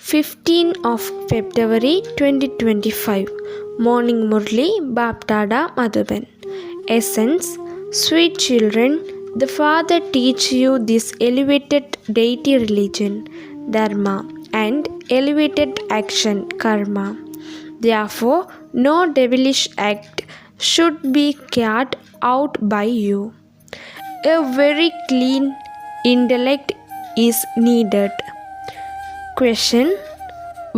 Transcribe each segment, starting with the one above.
15 of February 2025. Morning Murli, Baptada Madhuban. Essence: Sweet children, the Father teach you this elevated deity religion, Dharma, and elevated action, Karma. Therefore, no devilish act should be carried out by you. A very clean intellect is needed. Question: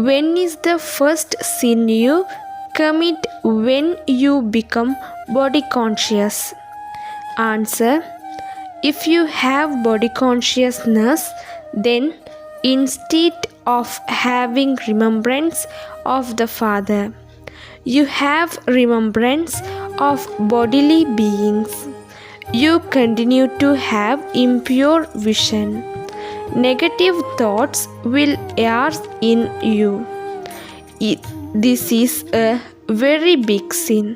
when is the first sin you commit when you become body conscious? Answer: if you have body consciousness, then instead of having remembrance of the Father, you have remembrance of bodily beings. You continue to have impure vision. Negative thoughts will arise in you. This is a very big sin.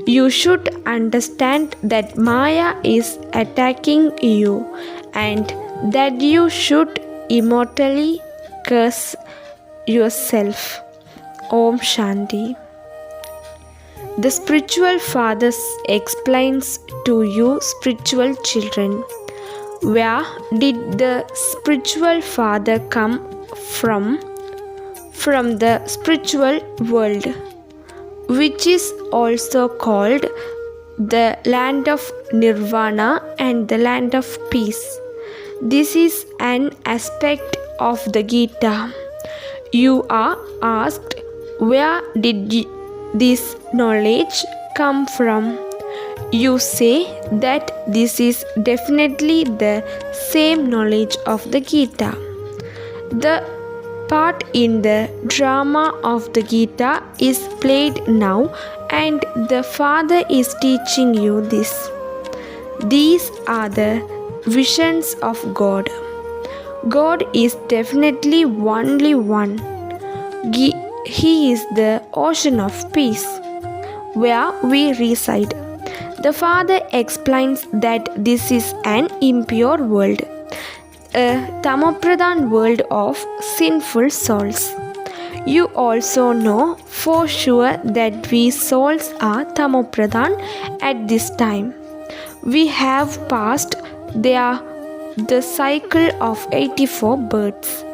You should understand that Maya is attacking you and that you should immortally curse yourself. Om Shanti. The spiritual father explains to you, spiritual children. Where did the spiritual father come from? From the spiritual world, which is also called the land of nirvana and the land of peace. This is an aspect of the Gita. You are asked, where did this knowledge come from? You say that this is definitely the same knowledge of the Gita. The part in the drama of the Gita is played now, and the Father is teaching you this. These are the visions of God. God is definitely only one. He is the ocean of peace, where we reside. The Father explains that this is an impure world, a tamopradhan world of sinful souls. You also know for sure that we souls are tamopradhan at this time. We have passed the cycle of 84 births,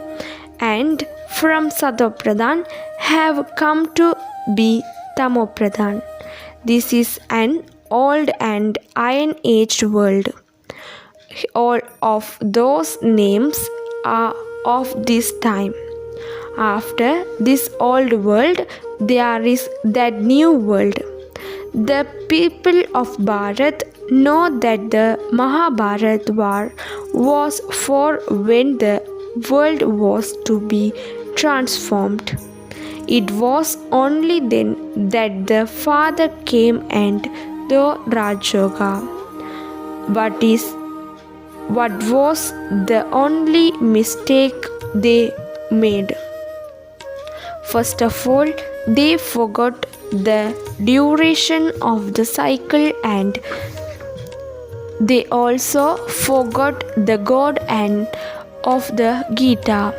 and from satopradhan have come to be tamopradhan. This is an old and iron-aged world. All of those names are of this time. After this old world, there is that new world. The people of Bharat know that the Mahabharat war was for when the world was to be transformed. It was only then that the Father came and the Raj Yoga. What was the only mistake they made? First of all, they forgot the duration of the cycle, and they also forgot the God and of the Gita.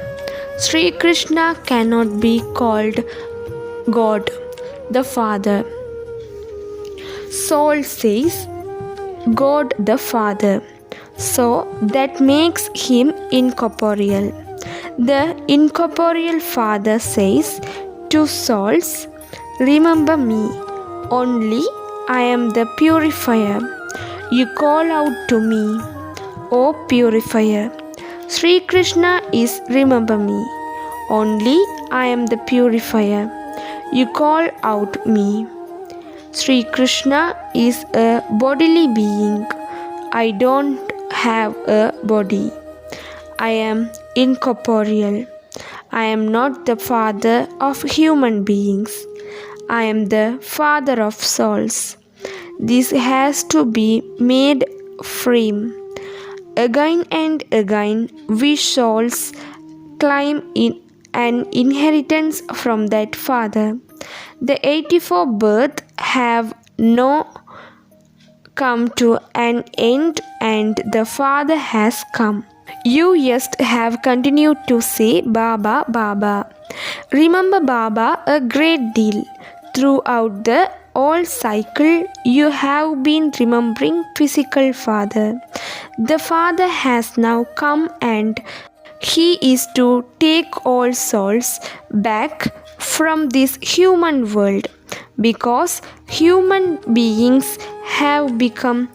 Sri Krishna cannot be called God, the Father. Soul says God the Father, so that makes him incorporeal. The incorporeal Father says to souls, remember me, only I am the purifier. You call out to me, O purifier. Sri Krishna is remember me, only I am the purifier. You call out me. Sri Krishna is a bodily being. I don't have a body. I am incorporeal. I am not the father of human beings. I am the father of souls. This has to be made firm. Again and again, we souls claim an inheritance from that Father. The 84 births have no come to an end, and the Father has come. You just have continued to say Baba, Baba. Remember Baba a great deal. Throughout the whole cycle, you have been remembering physical father. The father has now come and he is to take all souls back from this human world because human beings have become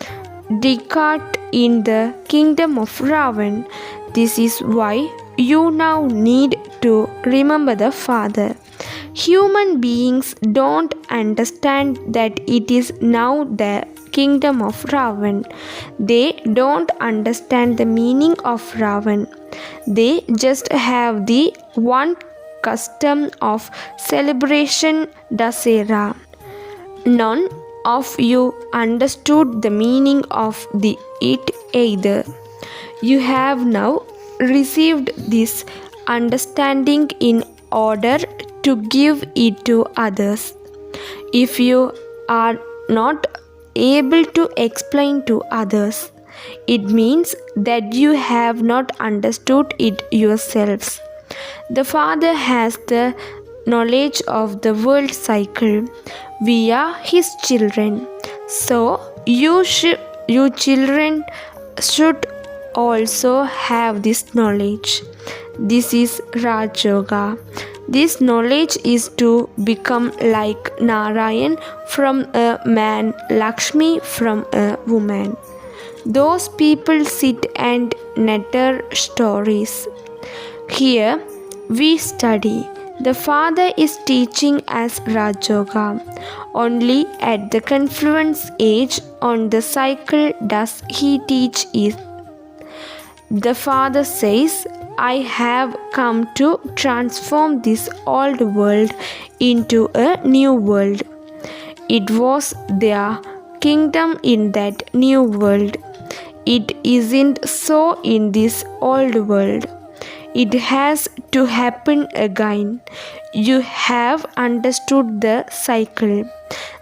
decadent in the kingdom of Ravan. This is why you now need to remember the Father. Human beings don't understand that it is now the kingdom of Ravan. They don't understand the meaning of Ravan. They just have the one custom of celebration Dasera. None of you understood the meaning of it either. You have now received this understanding in order to give it to others. If you are not able to explain to others, it means that you have not understood it yourselves. The Father has the knowledge of the world cycle. We are His children. So you children should also have this knowledge. This is Raj Yoga. This knowledge is to become like Narayan from a man, Lakshmi from a woman. Those people sit and natter stories. Here we study. The Father is teaching us Raj Yoga. Only at the confluence age on the cycle does He teach it. The Father says, I have come to transform this old world into a new world. It was their kingdom in that new world. It isn't so in this old world. It has to happen again. You have understood the cycle.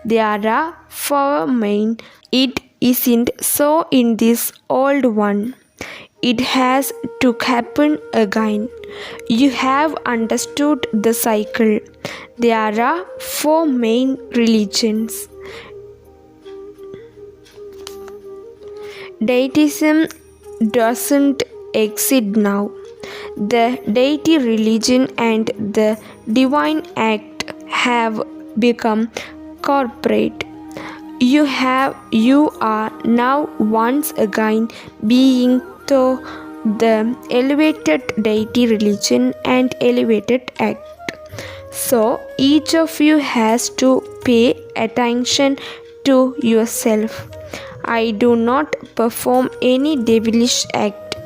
There are four main. It isn't so in this old one. It has to happen again. You have understood the cycle. There are four main religions. Deitism doesn't exist now. The deity religion and the divine act have become corporate. You are now once again being to the elevated deity religion and elevated act. So each of you has to pay attention to yourself. I do not perform any devilish act.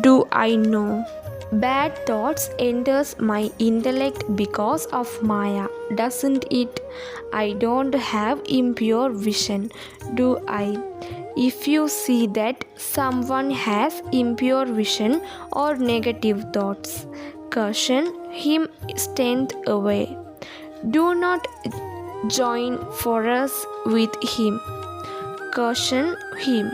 Do I know? Bad thoughts enters my intellect because of Maya, doesn't it? I don't have impure vision, do I? If you see that someone has impure vision or negative thoughts, caution him, stand away. Do not join forces with him. Caution him.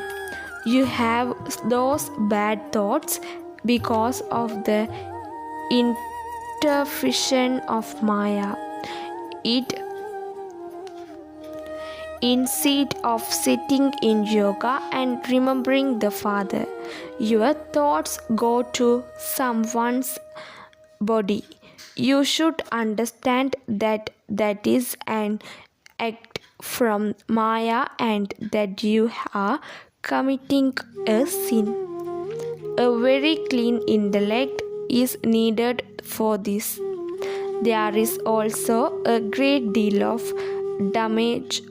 You have those bad thoughts because of the interference of Maya. Instead of sitting in yoga and remembering the Father, your thoughts go to someone's body. You should understand that is an act from Maya and that you are committing a sin. A very clean intellect is needed for this. There is also a great deal of damage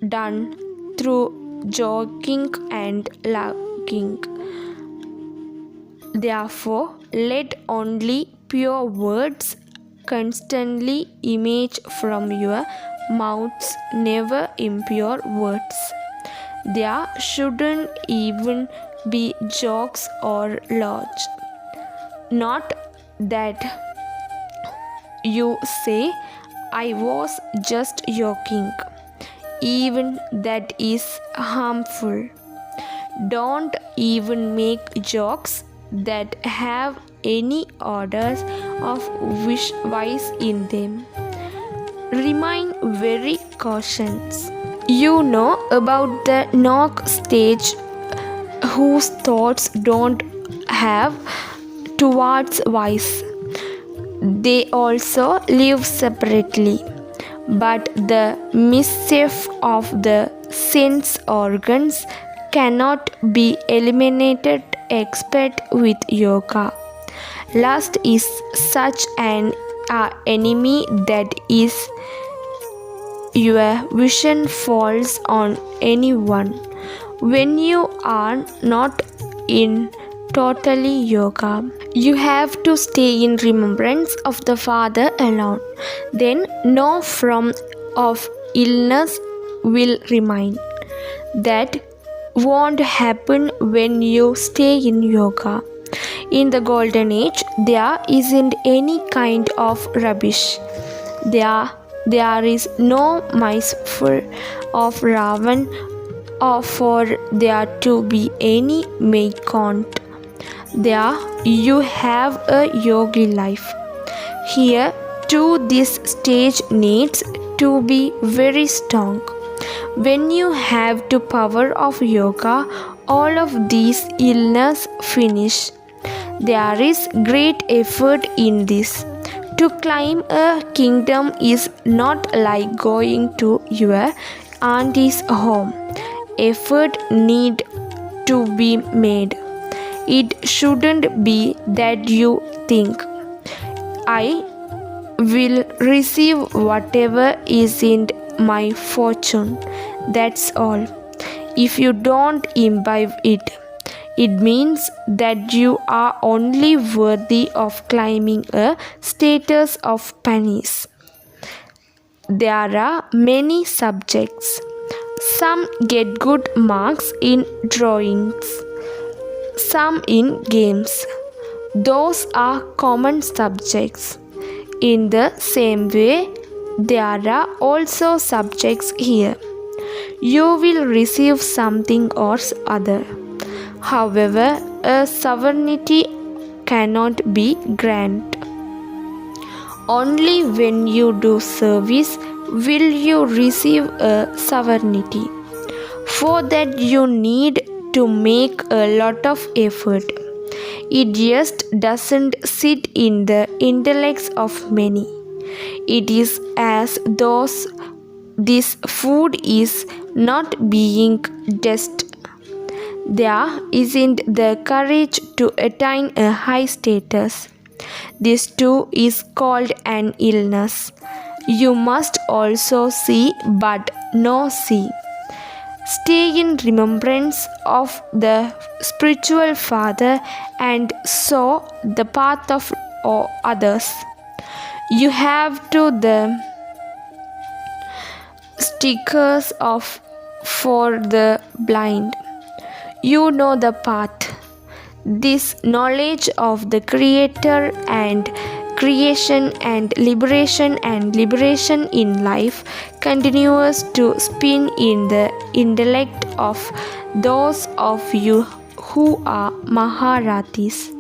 done through joking and laughing. Therefore, let only pure words constantly emerge from your mouths, never impure words. There shouldn't even be jokes or laughs. Not that you say, I was just joking. Even that is harmful. Don't even make jokes that have any orders of vice in them. Remain very cautious. You know about the knock stage whose thoughts don't have towards vice. They also live separately, but the mischief of the sense organs cannot be eliminated except with yoga. Lust is such an enemy that is your vision falls on anyone when you are not in totally yoga. You have to stay in remembrance of the Father alone. Then no form of illness will remain. That won't happen when you stay in yoga. In the golden age, there isn't any kind of rubbish. There is no mindful of Ravan or for there to be any Maikont. There you have a yogi life. Here too this stage needs to be very strong. When you have the power of yoga, all of these illness finish. There is great effort in this. To climb a kingdom is not like going to your auntie's home. Effort need to be made. It shouldn't be that you think, I will receive whatever is in my fortune. That's all. If you don't imbibe it, it means that you are only worthy of climbing a status of pennies. There are many subjects. Some get good marks in drawings, some in games. Those are common subjects. In the same way, there are also subjects here. You will receive something or other. However, a sovereignty cannot be granted. Only when you do service will you receive a sovereignty. For that you need to make a lot of effort. It just doesn't sit in the intellects of many. It is as though this food is not being digested. There isn't the courage to attain a high status. This too is called an illness. You must also see but no see. Stay in remembrance of the spiritual father and so the path of others. You have to the stickers of for the blind. You know the path. This knowledge of the Creator and creation and liberation in life continues to spin in the intellect of those of you who are Maharathis.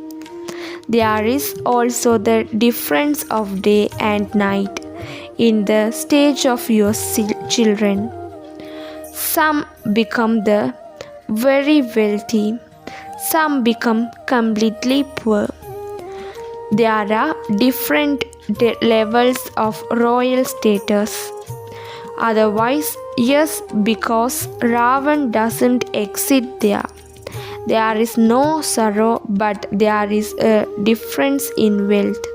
There is also the difference of day and night in the stage of your children. Some become the very wealthy, some become completely poor. There are different levels of royal status. Otherwise, yes, because Ravan doesn't exist there. There is no sorrow, but there is a difference in wealth.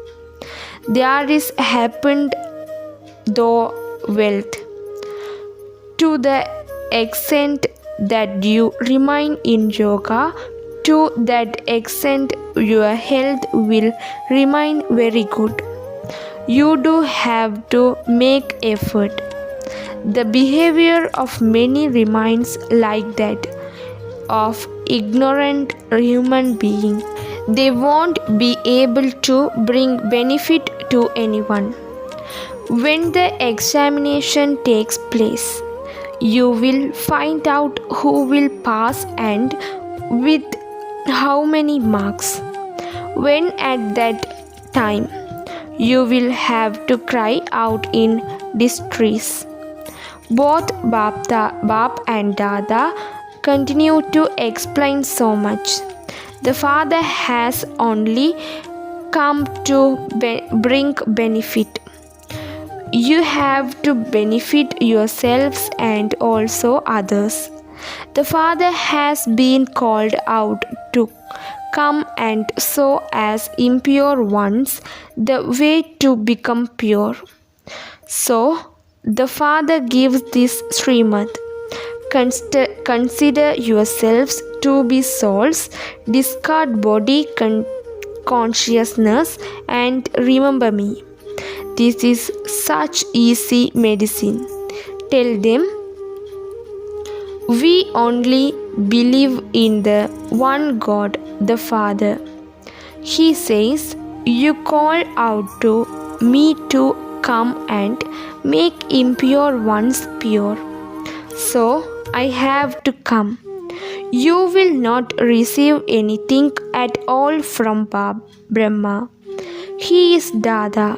There is happened though wealth. To the extent that you remain in yoga, to that extent your health will remain very good. You do have to make effort. The behavior of many remains like that of ignorant human being. They won't be able to bring benefit to anyone. When the examination takes place, you will find out who will pass and with How many marks? When at that time you will have to cry out in distress. Both Bap and Dada continue to explain so much. The father has only come to bring benefit. You have to benefit yourselves and also others. The father has been called out to come and show as impure ones the way to become pure. So, the Father gives this Srimad. Consider yourselves to be souls, discard body consciousness, and remember me. This is such easy medicine. Tell them, we only believe in the one God, the Father. He says, you call out to me to come and make impure ones pure. So I have to come. You will not receive anything at all from Brahma. He is Dada,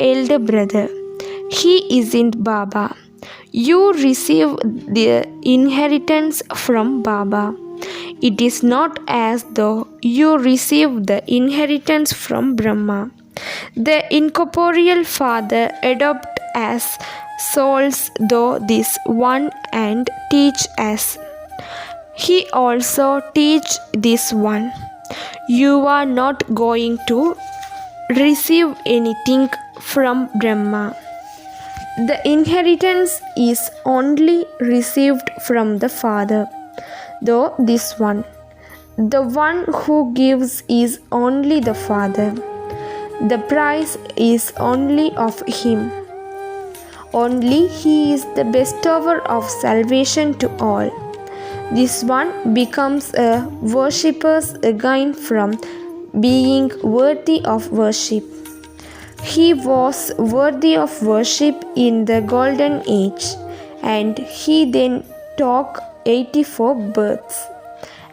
elder brother. He isn't Baba. You receive the inheritance from Baba. It is not as though you receive the inheritance from Brahma. The incorporeal Father adopts as souls though this one and teach us. He also teach this one. You are not going to receive anything from Brahma. The inheritance is only received from the Father, though this one. The one who gives is only the Father. The prize is only of Him. Only He is the bestower of salvation to all. This one becomes a worshipper again from being worthy of worship. He was worthy of worship in the golden age, and he then took 84 births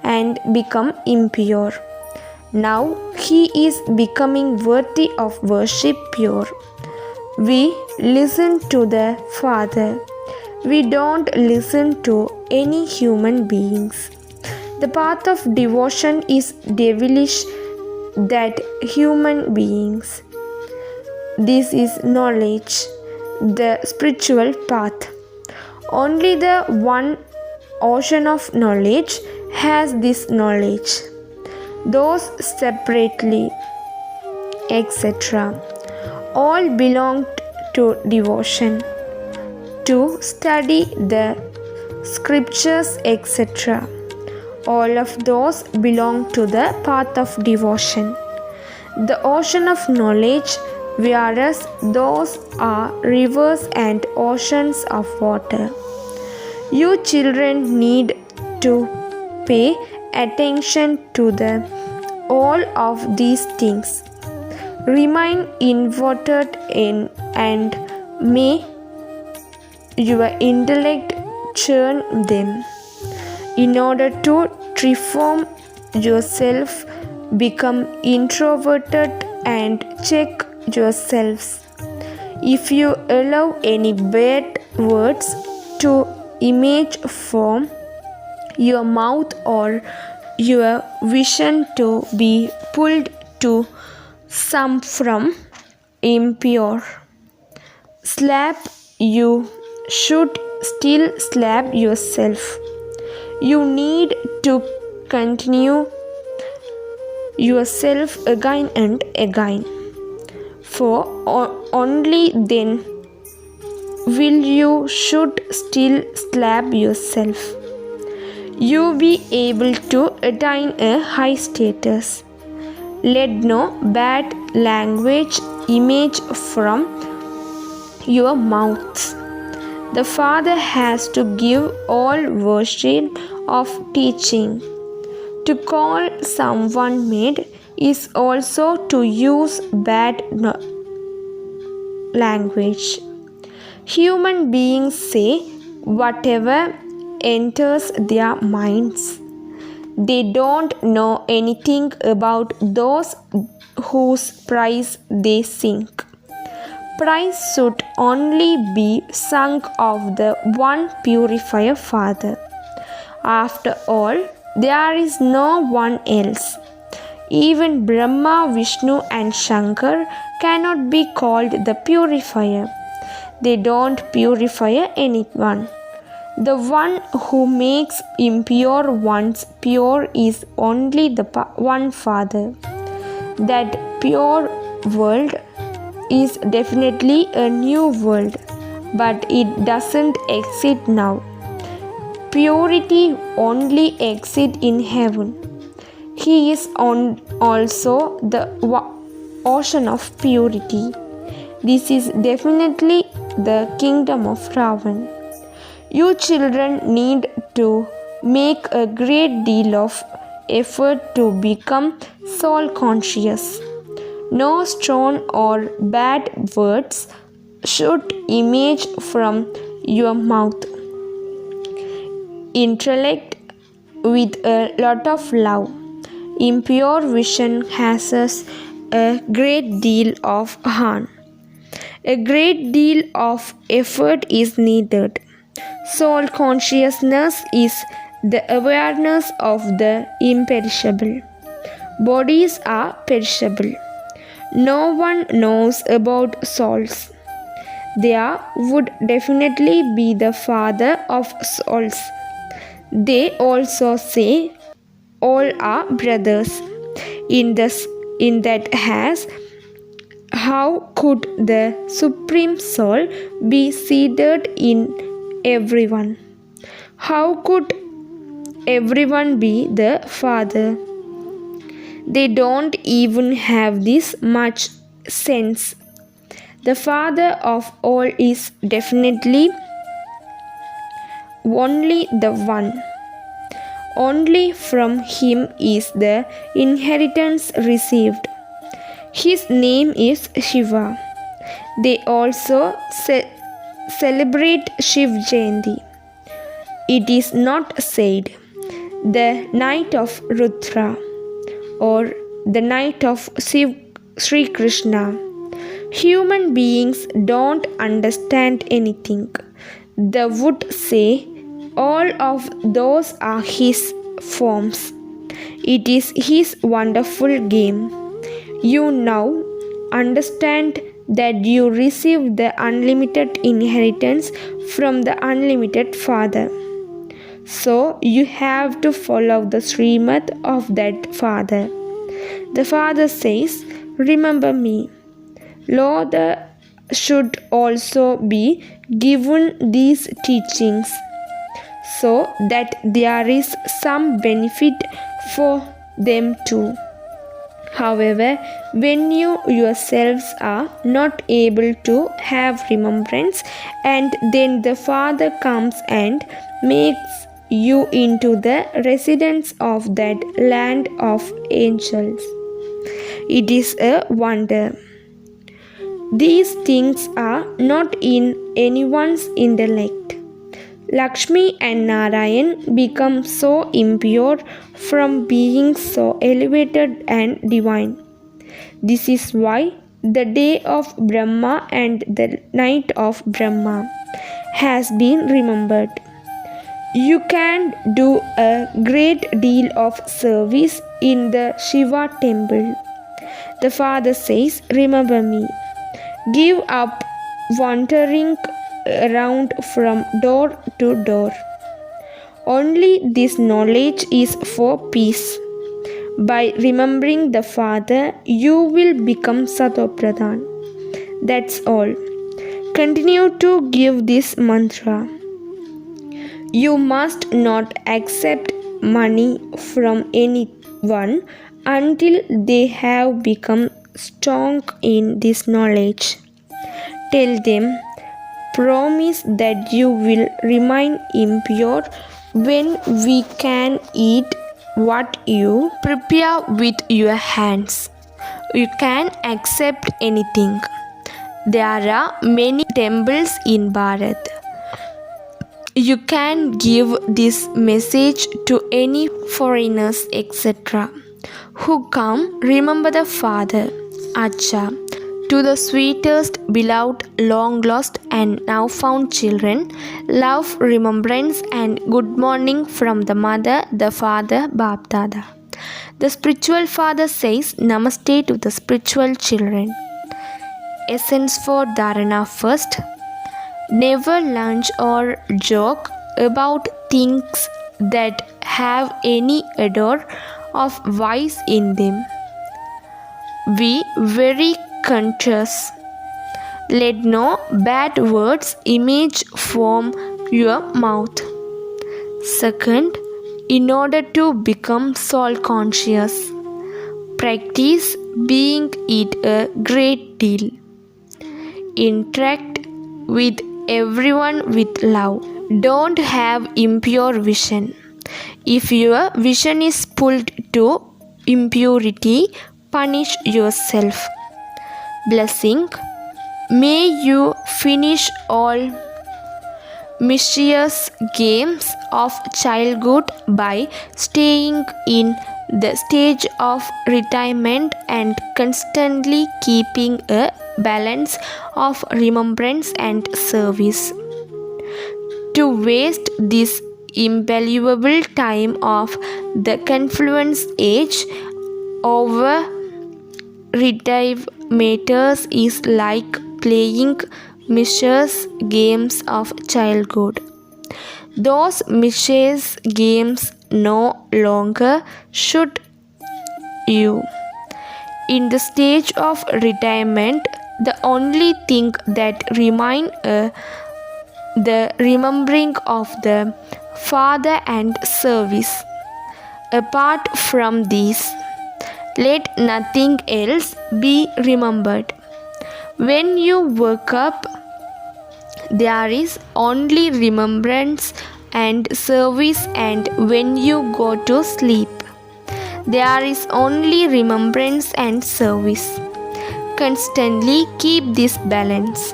and become impure. Now he is becoming worthy of worship pure. We listen to the Father. We don't listen to any human beings. The path of devotion is devilish that human beings. This is knowledge, the spiritual path. Only the one ocean of knowledge has this knowledge. Those separately, etc., all belong to devotion, to study the scriptures, etc. All of those belong to the path of devotion. The ocean of knowledge, whereas those are rivers and oceans of water. You children need to pay attention to all of these things. Remain inverted in and may your intellect churn them. In order to reform yourself, become introverted and check yourselves. If you allow any bad words to image from your mouth or your vision to be pulled to some from impure slap, you should still slap yourself. You need to continue yourself again and again, for only then will you should still slap yourself. You be able to attain a high status. Let no bad language emerge from your mouths. The Father has to give all worship of teaching. To call someone mad is also to use bad language. Human beings say whatever enters their minds. They don't know anything about those whose praise they sing. Praise should only be sung of the one purifier Father. After all, there is no one else. Even Brahma, Vishnu, and Shankar cannot be called the purifier. They don't purify anyone. The one who makes impure ones pure is only the one Father. That pure world is definitely a new world, but it doesn't exist now. Purity only exists in heaven. He is also the ocean of purity. This is definitely the kingdom of Ravan. You children need to make a great deal of effort to become soul conscious. No stone or bad words should emerge from your mouth. Intellect with a lot of love. Impure vision has a great deal of harm. A great deal of effort is needed. Soul consciousness is the awareness of the imperishable. Bodies are perishable. No one knows about souls. There would definitely be the Father of souls. They also say all are brothers. In that has, how could the Supreme Soul be seated in everyone? How could everyone be the Father? They don't even have this much sense. The Father of all is definitely only the one. Only from him is the inheritance received. His name is Shiva. They also celebrate Shiv Jayanti. It is not said the night of Rudra or the night of Sri Krishna. Human beings don't understand anything. They would say all of those are his forms. It is his wonderful game. You now understand that you receive the unlimited inheritance from the unlimited Father. So you have to follow the Srimad of that Father. The Father says, remember me. Lord should also be given these teachings so that there is some benefit for them too. However, when you yourselves are not able to have remembrance, and then the Father comes and makes you into the residents of that land of angels, it is a wonder. These things are not in anyone's intellect. Lakshmi and Narayan become so impure from being so elevated and divine. This is why the day of Brahma and the night of Brahma has been remembered. You can do a great deal of service in the Shiva temple. The Father says, remember me. Give up wandering around from door to door. Only this knowledge is for peace. By remembering the Father, you will become Satopradhan. That's all. Continue to give this mantra. You must not accept money from anyone until they have become strong in this knowledge. Tell them, promise that you will remain impure when we can eat what you prepare with your hands. You can accept anything. There are many temples in Bharat. You can give this message to any foreigners, etc., who come. Remember the Father, Acha. To the sweetest, beloved, long lost, and now found children, love, remembrance, and good morning from the Mother, the Father, Bapdada. The spiritual father says Namaste to the spiritual children. Essence for Dharana first. Never lunge or joke about things that have any odor of vice in them. Be very conscious. Let no bad words image form your mouth. Second, in order to become soul conscious, practice being it a great deal. Interact with everyone with love. Don't have impure vision. If your vision is pulled to impurity, punish yourself. Blessing. May you finish all mischievous games of childhood by staying in the stage of retirement and constantly keeping a balance of remembrance and service. To waste this invaluable time of the confluence age over retrieve matters is like playing mischievous games of childhood. Those mischievous games no longer should you. In the stage of retirement, the only thing that remain the remembering of the Father and service. Apart from these, let nothing else be remembered. When you wake up, there is only remembrance and service, and when you go to sleep, there is only remembrance and service. Constantly keep this balance.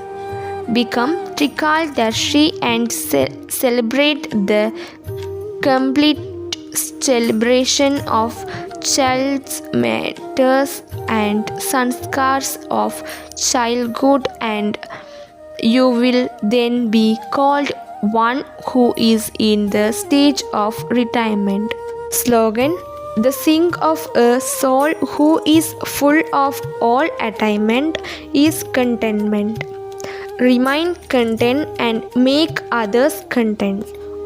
Become Trikaldarshi and celebrate the complete celebration of child's matters and sanskars of childhood, and you will then be called one who is in the stage of retirement. Slogan. The sing of a soul who is full of all attainment is contentment. Remain content and make others content.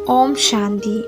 Om Shanti.